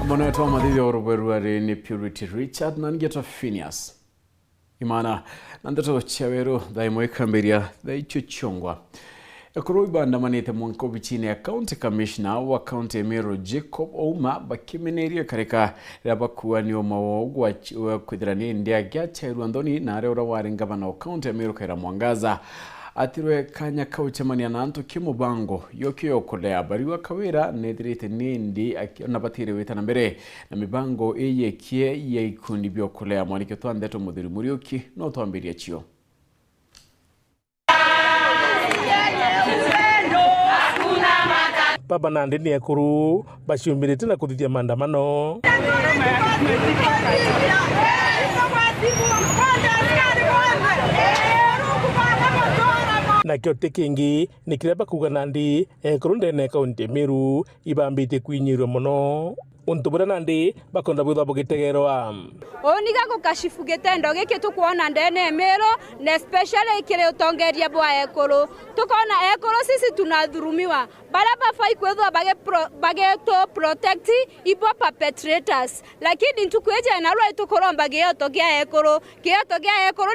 Mbona wetu wa madhizi ya uruberuari ni Purity Richard na ngeto Phineas. Imana nandato chawero dhaimo ikambiria dhaicho chongwa. Ekuru ibandamanite mwanko bichini ya County Commissioner wa County Emero Jacob Ouma bakimeneria kareka rabakuwa ni omawogwa kwithirani ndia gyachairwa ndoni na areura wari ngavana wa County Emero Kaira Mwangaza atirwe kanya kauchamania na anto kimubango yokyo kolea bariwa kawira nethirite nindi nabatire witana mbere na mibango eyekie ya ikundi byo kolea mwanike twandeto muthiri murioki no twambiria chio. Baba Nandi ni ekuru bashiumirite na kuthithia maandamano na kyote kingi ni kireba kuga Nandi ekuru ndene County Meru ibambite kwinyirwa muno untubura Nandi bakonda butha bugitegerwa oniga gukashifu gitendo giki tukuona ndene Meru na especially kile utongeria bwa ekuru tukona ekuru sisi tunadhurumiwa baraba fai kwethwa bage to protect ibo perpetrators lakini ntukweje na rwa tukoromba giyoto gya ekuru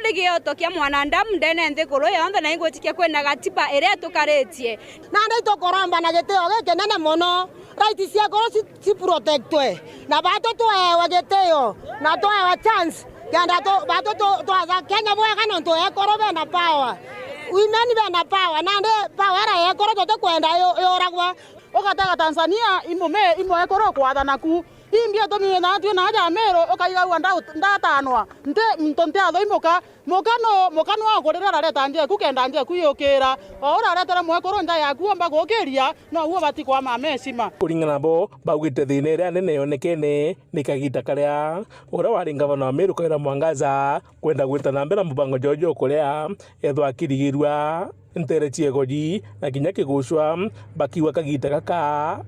ni giyoto kya mwanadamu ndene nthikuru yonthe na ingotikia kwena gatiba ire tukaretie nande tukoromba na giteo gike nene muno right cia ekuru si protectwe na bato twewa giteo na twewa chance kanda to bato to aza Kenya bwega no to ekuru be na power women be na power nande power ya ekuru to kwenda yoragwa okataga Tanzania imo ekuru kwathana ku imbia to mi na tu na ja Meru okaiga wanda ndatanwa nte ntonte atho imoka mokano agorera rareta nje kukenda nje kuyokera ora retera mwekoro nda yaku amba gokeria no huo batikwa mamesima kuringana bo baugite thine ria nene yonekene nikagita karia ora wari ngavana wa Meru Kaira Mwangaza kwenda gwita na mbera mubango jojo kuria ethwa kirigirwa ntere chiegoji na kinya kigucwa bakiwa kagita kaka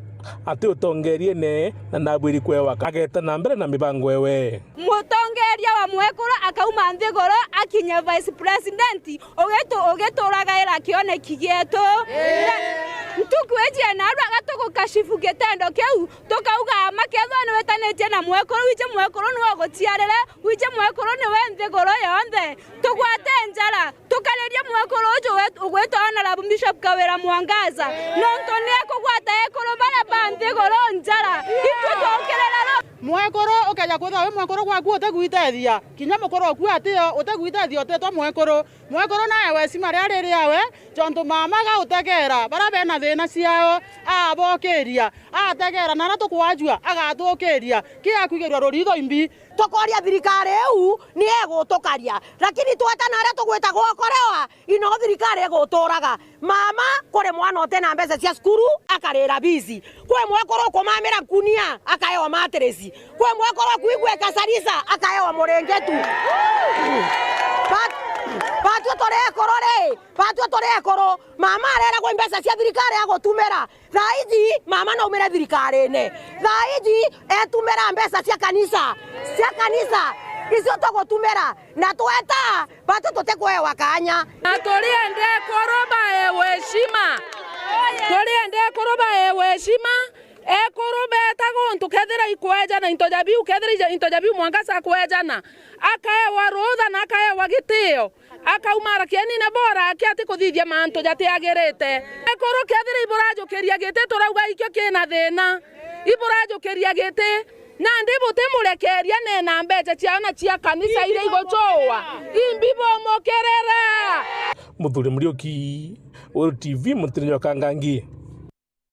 ati utongerie ne na nabwiri kwewa kageta na mbere na mibango ewe mutongeria wa mwekuru akauma nthigoro akinya vice president ogeto ira kione kigieto ntukweje na rwa gatoko kashifu getendo keu tukauga makethwa ni wetanete na mwekuru wije mwekuru ni ogotiarere wije mwekuru ni wenthigoro yonthe tugwate njara tukaleria mwekuru ujo ugweto Honorable Bishop Kaira Mwangaza nonto ni ekugwata ekuru bara nthigoro njara itutongerera mwekoro okaja kwetha we mwekoro gwaku utegwitethia kinya mukoro ku atio utegwitethia utetwa mwekoro nae we sima ria yawe tonto mama ga utegera bara bena thina ciao abokeria ategera na tukwanjua agatukeria kia kuigerwa roritho imbi tokoria thirikari eu ni egutukaria lakini twetana ria tugwita gwokorewa ino thirikari eguturaga mama kuri mwana otena mbeca cia skuru akarira bizi kwe mwekoro kumamira kunia akaewa matresi kwe mwekoro kuigwe kasarisa akaewa murengetu Patu tore ekoro mama arera kwa mbeca cia thirikari agotumera thaithi mama no umere thirikari ne thaithi etumera mbeca cia kanisa icio tugutumera na tweta patu tutekwewa kanya na tuliende koroba ewe heshima ekuru betago ntukethira ikweja na intojabiu Mwangaza kwejana akaewa rutha na akaewa gitio akaumara kienine bora akiati kuthithia manto jatiagirite ekuru kethira iburajukiria gite turauga ikyo kina thina iburajukiria gite na ndibuti murekeria nena mbeca ciana cia kanisa ire igochowa imbibo mokerera muthuri murioki Uru TV Mutinyo Kangangi.